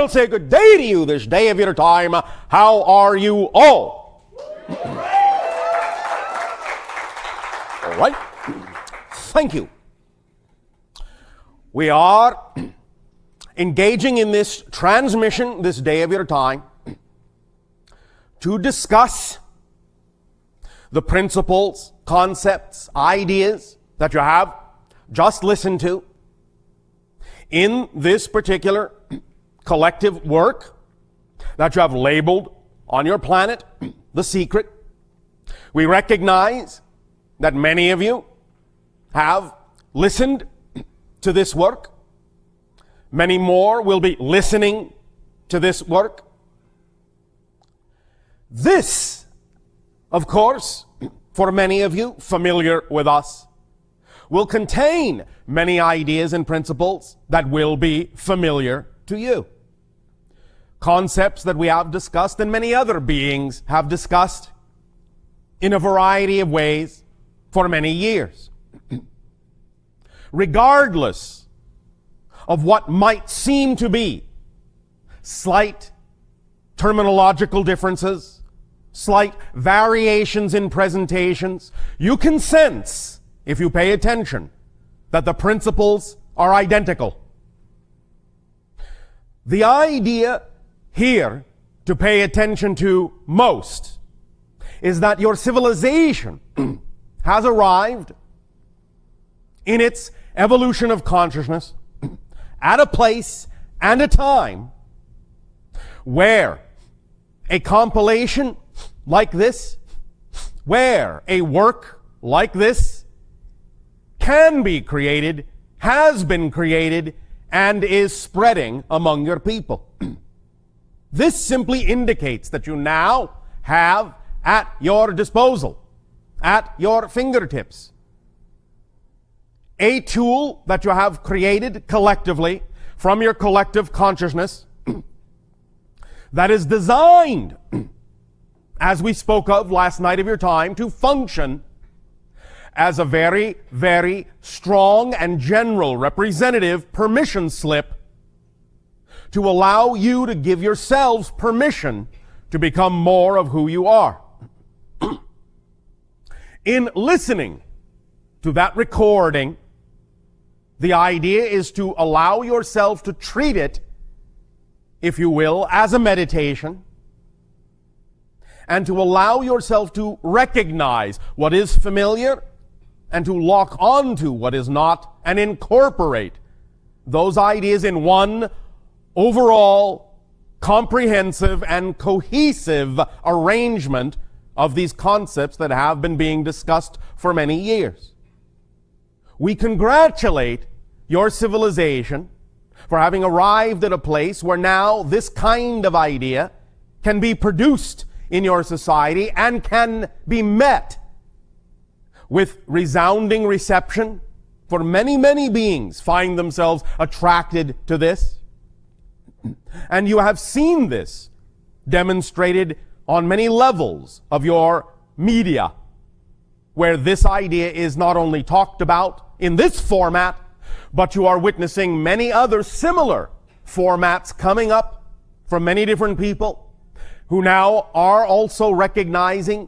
I'll say good day to you this day of your time. How are you all? All right. Thank you. We are engaging in this transmission this day of your time to discuss the principles, concepts, ideas that you have just listened to in this particular collective work that you have labeled on your planet, The Secret. We recognize that many of you have listened to this work. Many more will be listening to this work. This, of course, for many of you familiar with us, will contain many ideas and principles that will be familiar to you. Concepts that we have discussed and many other beings have discussed in a variety of ways for many years. Regardless of what might seem to be slight terminological differences, slight variations in presentations, you can sense, if you pay attention, that the principles are identical. The idea here to pay attention to most is that your civilization has arrived in its evolution of consciousness at a place and a time where a compilation like this, where a work like this can be created, has been created, and is spreading among your people. This simply indicates that you now have at your disposal, at your fingertips, a tool that you have created collectively from your collective consciousness that is designed, as we spoke of last night of your time, to function as a very, very strong and general representative permission slip to allow you to give yourselves permission to become more of who you are. In listening to that recording, the idea is to allow yourself to treat it, if you will, as a meditation, and to allow yourself to recognize what is familiar and to lock onto what is not and incorporate those ideas in one overall comprehensive and cohesive arrangement of these concepts that have been being discussed for many years. We congratulate your civilization for having arrived at a place where now this kind of idea can be produced in your society and can be met with resounding reception, for many, many beings find themselves attracted to this. And you have seen this demonstrated on many levels of your media, where this idea is not only talked about in this format, but you are witnessing many other similar formats coming up from many different people who now are also recognizing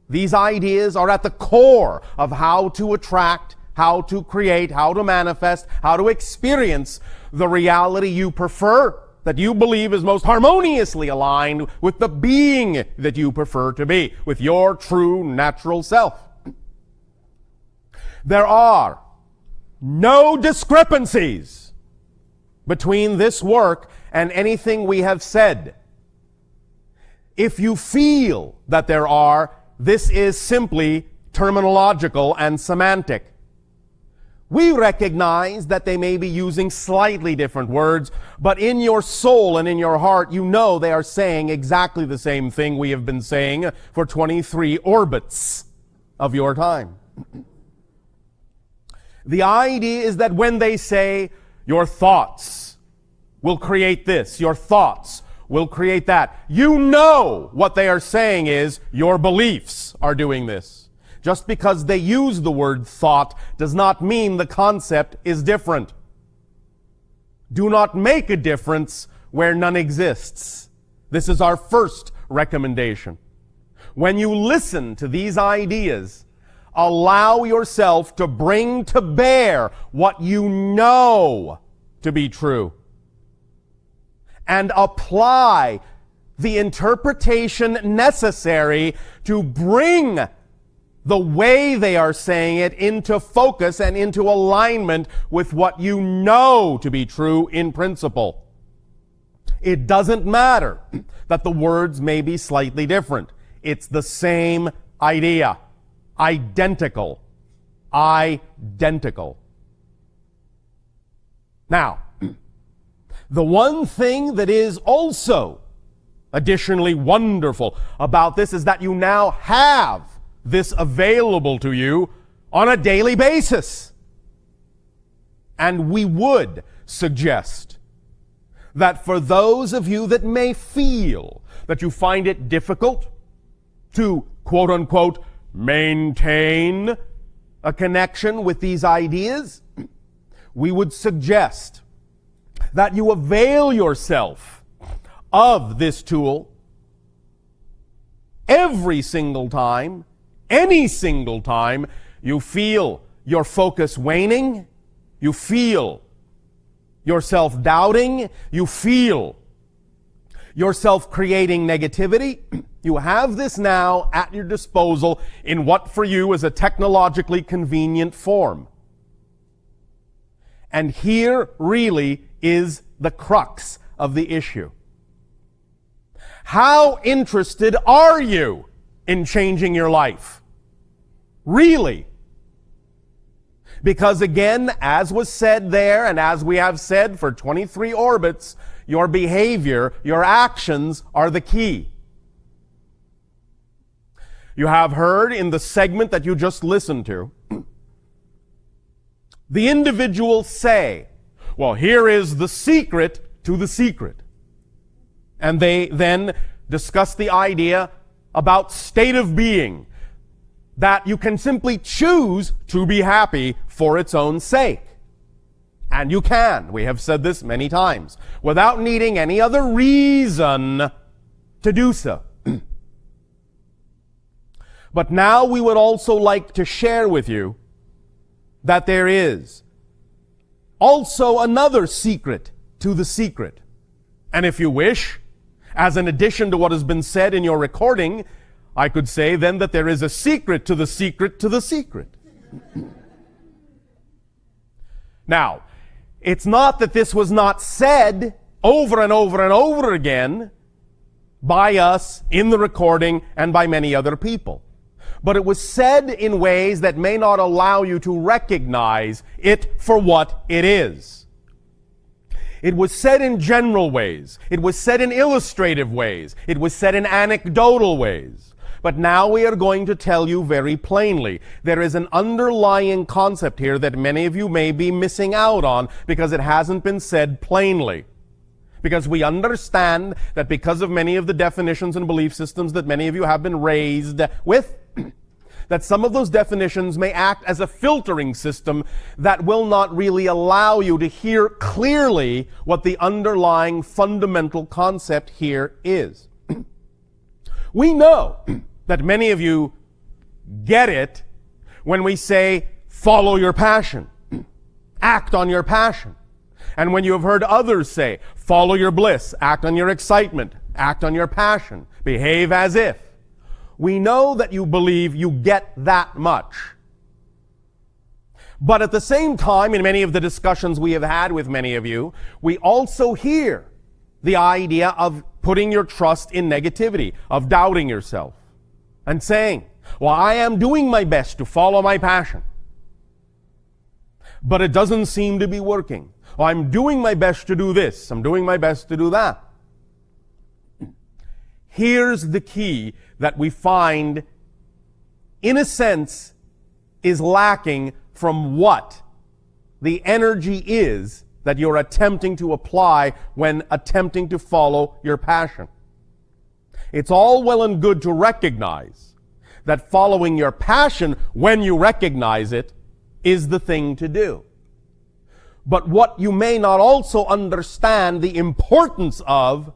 these ideas are at the core of how to attract, how to create, how to manifest, how to experience the reality you prefer, that you believe is most harmoniously aligned with the being that you prefer to be, with your true natural self. There are no discrepancies between this work and anything we have said. If you feel that there are, this is simply terminological and semantic. We recognize that they may be using slightly different words, but in your soul and in your heart, you know they are saying exactly the same thing we have been saying for 23 orbits of your time. The idea is that when they say, your thoughts will create this, your thoughts will create that, you know what they are saying is, your beliefs are doing this. Just because they use the word thought does not mean the concept is different. Do not make a difference where none exists. This is our first recommendation. When you listen to these ideas, allow yourself to bring to bear what you know to be true, and apply the interpretation necessary to bring the way they are saying it into focus and into alignment with what you know to be true in principle. It doesn't matter that the words may be slightly different. It's the same idea. Identical. Identical. Now, the one thing that is also additionally wonderful about this is that you now have this available to you on a daily basis. And we would suggest that for those of you that may feel that you find it difficult to, quote unquote, maintain a connection with these ideas, we would suggest that you avail yourself of this tool every single time, any single time you feel your focus waning, you feel yourself doubting, you feel yourself creating negativity. You have this now at your disposal in what for you is a technologically convenient form. And here really is the crux of the issue. How interested are you in changing your life? Really? Because again, as was said there, and as we have said for 23 orbits, your behavior, your actions are the key. You have heard in the segment that you just listened to, the individuals say, well, here is the secret to the secret. And they then discuss the idea about state of being, that you can simply choose to be happy for its own sake. And you can. We have said this many times, without needing any other reason to do so. But now we would also like to share with you that there is also another secret to the secret. And if you wish, as an addition to what has been said in your recording, I could say then that there is a secret to the secret to the secret. Now, it's not that this was not said over and over and over again by us in the recording and by many other people. But it was said in ways that may not allow you to recognize it for what it is. It was said in general ways. It was said in illustrative ways. It was said in anecdotal ways. But now we are going to tell you very plainly, there is an underlying concept here that many of you may be missing out on because it hasn't been said plainly. Because we understand that because of many of the definitions and belief systems that many of you have been raised with, that some of those definitions may act as a filtering system that will not really allow you to hear clearly what the underlying fundamental concept here is. We know that many of you get it when we say, follow your passion, act on your passion. And when you have heard others say, follow your bliss, act on your excitement, act on your passion, behave as if. We know that you believe you get that much. But at the same time, in many of the discussions we have had with many of you, we also hear the idea of putting your trust in negativity, of doubting yourself, and saying, well, I am doing my best to follow my passion, but it doesn't seem to be working. Well, I'm doing my best to do this, I'm doing my best to do that. Here's the key that we find, in a sense, is lacking from what the energy is that you're attempting to apply when attempting to follow your passion. It's all well and good to recognize that following your passion, when you recognize it, is the thing to do. But what you may not also understand the importance of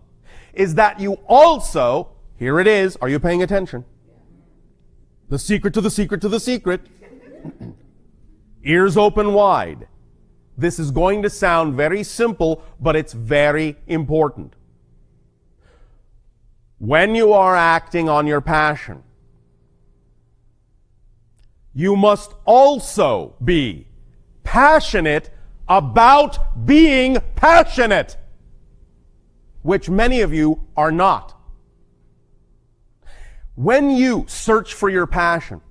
is that you also, here it is, are you paying attention? The secret to the secret to the secret. Ears open wide. This is going to sound very simple, but it's very important. When you are acting on your passion, you must also be passionate about being passionate, which many of you are not. When you search for your passion,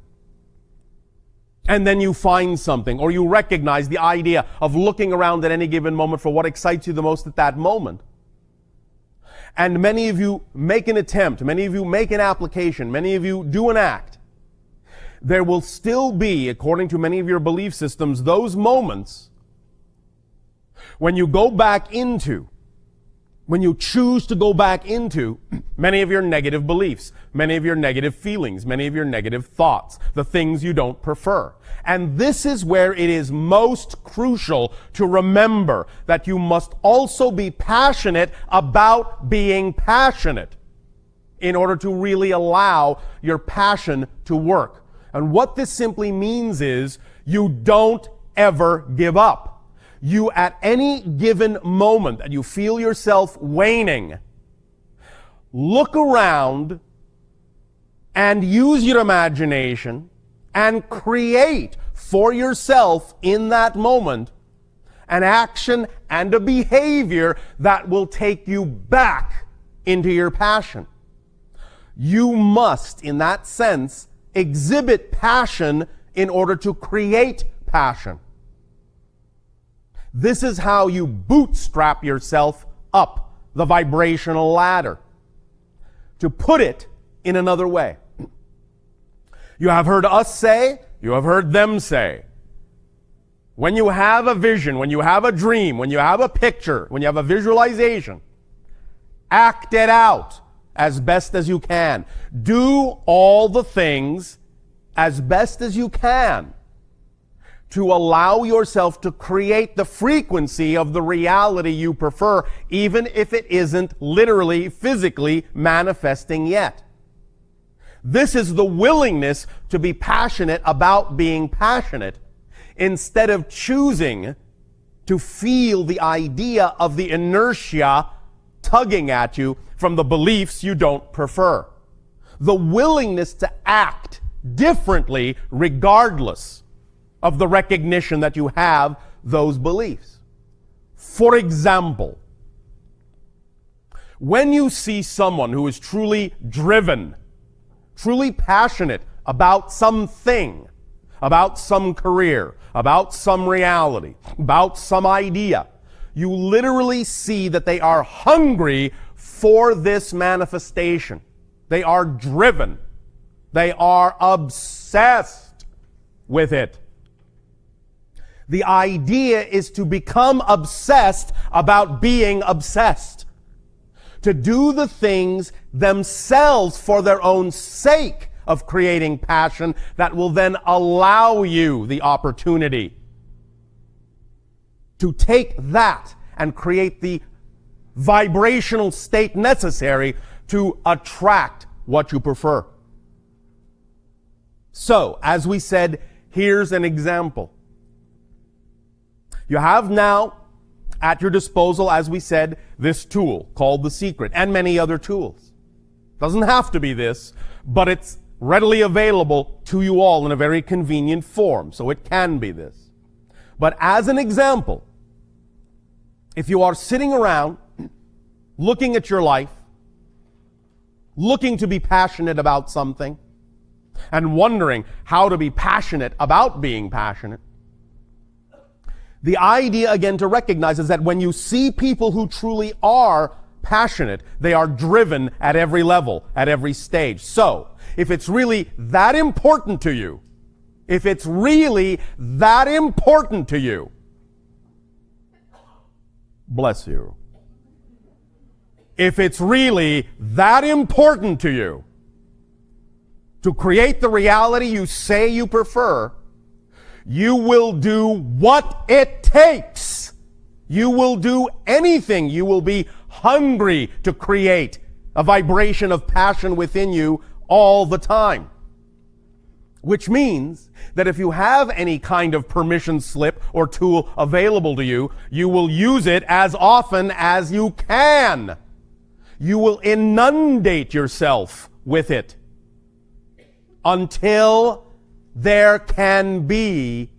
and then you find something, or you recognize the idea of looking around at any given moment for what excites you the most at that moment, and many of you make an attempt, many of you make an application, many of you do an act, there will still be, according to many of your belief systems, those moments when you go back into, when you choose to go back into many of your negative beliefs, many of your negative feelings, many of your negative thoughts, the things you don't prefer. And this is where it is most crucial to remember that you must also be passionate about being passionate in order to really allow your passion to work. And what this simply means is you don't ever give up. You, at any given moment that you feel yourself waning, look around and use your imagination and create for yourself in that moment an action and a behavior that will take you back into your passion. You must, in that sense, exhibit passion in order to create passion. This is how you bootstrap yourself up the vibrational ladder. To put it in another way, you have heard us say, you have heard them say, when you have a vision, when you have a dream, when you have a picture, when you have a visualization, act it out as best as you can. Do all the things as best as you can to allow yourself to create the frequency of the reality you prefer, even if it isn't literally, physically manifesting yet. This is the willingness to be passionate about being passionate, instead of choosing to feel the idea of the inertia tugging at you from the beliefs you don't prefer. The willingness to act differently regardless of the recognition that you have those beliefs. For example, when you see someone who is truly driven, truly passionate about something, about some career, about some reality, about some idea, you literally see that they are hungry for this manifestation. They are driven. They are obsessed with it. The idea is to become obsessed about being obsessed. To do the things themselves for their own sake of creating passion that will then allow you the opportunity to take that and create the vibrational state necessary to attract what you prefer. So, as we said, here's an example. You have now at your disposal, as we said, this tool called The Secret, and many other tools. Doesn't have to be this, but it's readily available to you all in a very convenient form, so it can be this. But as an example, if you are sitting around looking at your life, looking to be passionate about something, and wondering how to be passionate about being passionate, the idea, again, to recognize is that when you see people who truly are passionate, they are driven at every level, at every stage. So, if it's really that important to you, if it's really that important to you, bless you. If it's really that important to you to create the reality you say you prefer, you will do what it takes You will do anything. You will be hungry to create a vibration of passion within you all the time. Which means that if you have any kind of permission slip or tool available to you, you will use it as often as you can. You will inundate yourself with it until there can be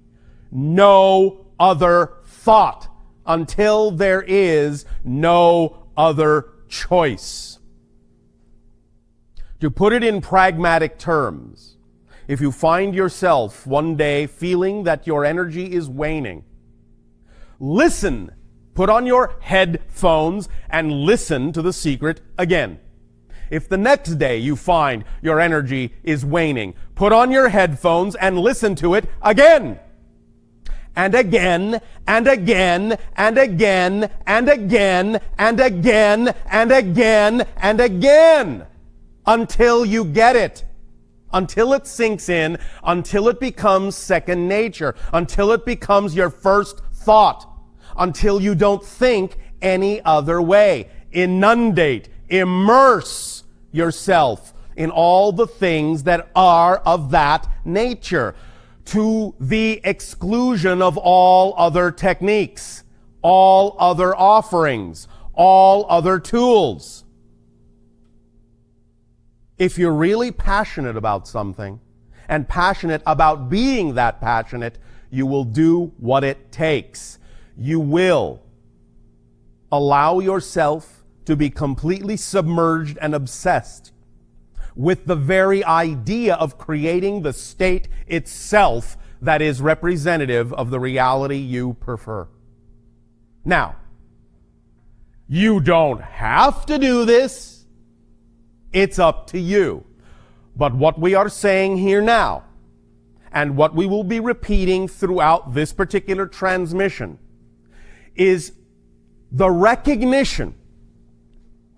no other thought, until there is no other choice. To put it in pragmatic terms, if you find yourself one day feeling that your energy is waning, listen. Put on your headphones and listen to the secret again. If the next day you find your energy is waning, put on your headphones and listen to it again. And again, and again, and again, and again, and again, and again, and again, until you get it. Until it sinks in, until it becomes second nature, until it becomes your first thought, until you don't think any other way. Inundate, immerse yourself in all the things that are of that nature, to the exclusion of all other techniques, all other offerings, all other tools. If you're really passionate about something, and passionate about being that passionate, you will do what it takes. You will allow yourself to be completely submerged and obsessed with the very idea of creating the state itself that is representative of the reality you prefer. Now, you don't have to do this. It's up to you. But what we are saying here now, and what we will be repeating throughout this particular transmission, is the recognition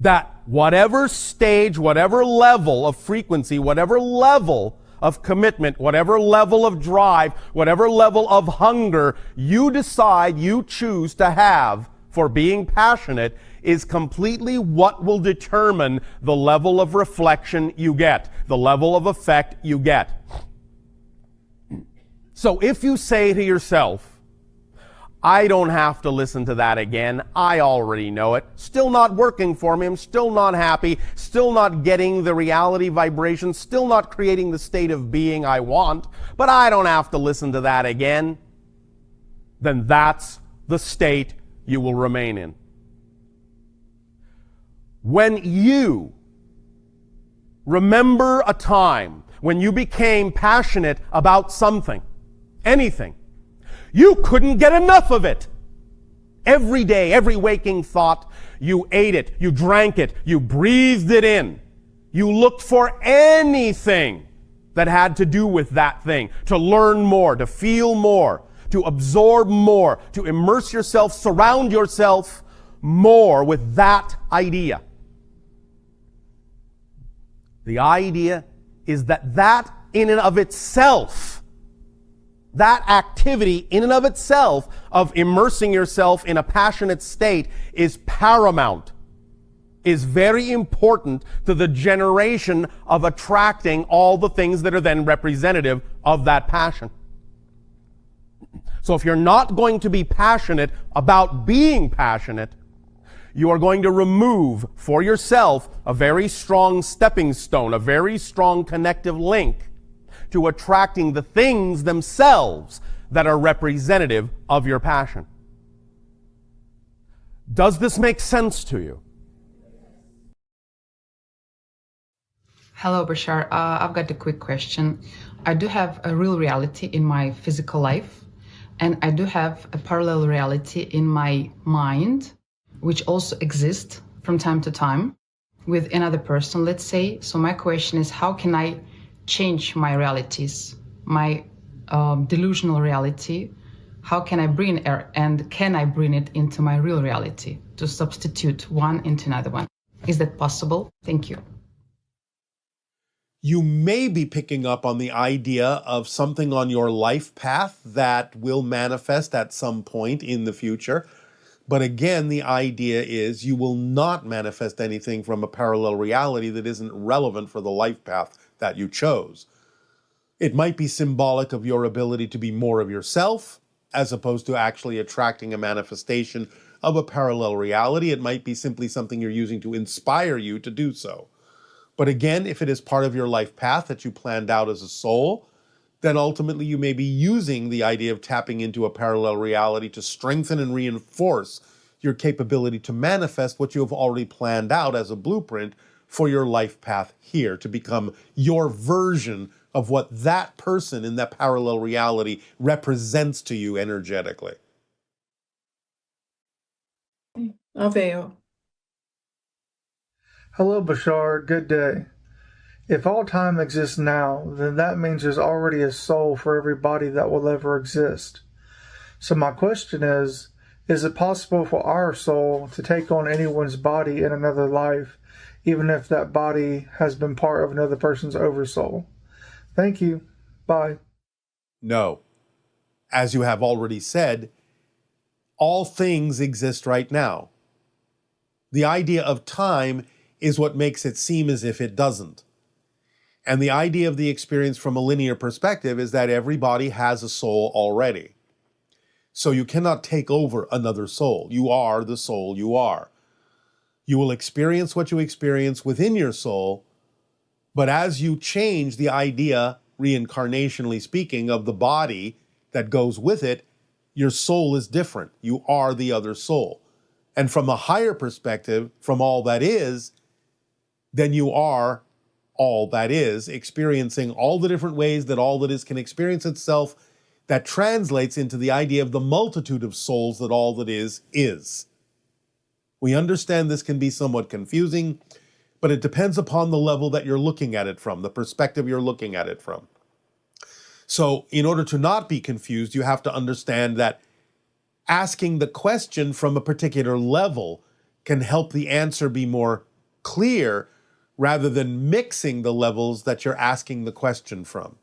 that whatever stage, whatever level of frequency, whatever level of commitment, whatever level of drive, whatever level of hunger you decide you choose to have for being passionate is completely what will determine the level of reflection you get, the level of effect you get. So if you say to yourself, I don't have to listen to that again. I already know it. Still not working for me. I'm still not happy. Still not getting the reality vibration. Still not creating the state of being I want. But I don't have to listen to that again. Then that's the state you will remain in. When you remember a time when you became passionate about something, anything, you couldn't get enough of it. Every day, every waking thought, you ate it, you drank it, you breathed it in. You looked for anything that had to do with that thing, to learn more, to feel more, to absorb more, to immerse yourself, surround yourself more with that idea. The idea is that in and of itself, that activity in and of itself of immersing yourself in a passionate state is paramount, is very important to the generation of attracting all the things that are then representative of that passion. So if you're not going to be passionate about being passionate, you are going to remove for yourself a very strong stepping stone, a very strong connective link to attracting the things themselves that are representative of your passion. Does this make sense to you? Hello, Bashar. I've got a quick question. I do have a real reality in my physical life, and I do have a parallel reality in my mind, which also exists from time to time with another person, let's say. So my question is, how can I change my realities, my delusional reality? How can I bring it, and can I bring it into my real reality to substitute one into another one? Is that possible? Thank you. You may be picking up on the idea of something on your life path that will manifest at some point in the future. But again, the idea is you will not manifest anything from a parallel reality that isn't relevant for the life path that you chose. It might be symbolic of your ability to be more of yourself, as opposed to actually attracting a manifestation of a parallel reality. It might be simply something you're using to inspire you to do so. But again, if it is part of your life path that you planned out as a soul, then ultimately you may be using the idea of tapping into a parallel reality to strengthen and reinforce your capability to manifest what you have already planned out as a blueprint for your life path here, to become your version of what that person in that parallel reality represents to you energetically. Avail. Hello, Bashar. Good day. If all time exists now, then that means there's already a soul for every body that will ever exist. So my question is it possible for our soul to take on anyone's body in another life, even if that body has been part of another person's oversoul? Thank you. Bye. No. As you have already said, all things exist right now. The idea of time is what makes it seem as if it doesn't. And the idea of the experience from a linear perspective is that everybody has a soul already. So you cannot take over another soul. You are the soul you are. You will experience what you experience within your soul, but as you change the idea, reincarnationally speaking, of the body that goes with it, your soul is different. You are the other soul. And from a higher perspective, from all that is, then you are all that is, experiencing all the different ways that all that is can experience itself. That translates into the idea of the multitude of souls that all that is is. We understand this can be somewhat confusing, but it depends upon the level that you're looking at it from, the perspective you're looking at it from. So in order to not be confused, you have to understand that asking the question from a particular level can help the answer be more clear, rather than mixing the levels that you're asking the question from.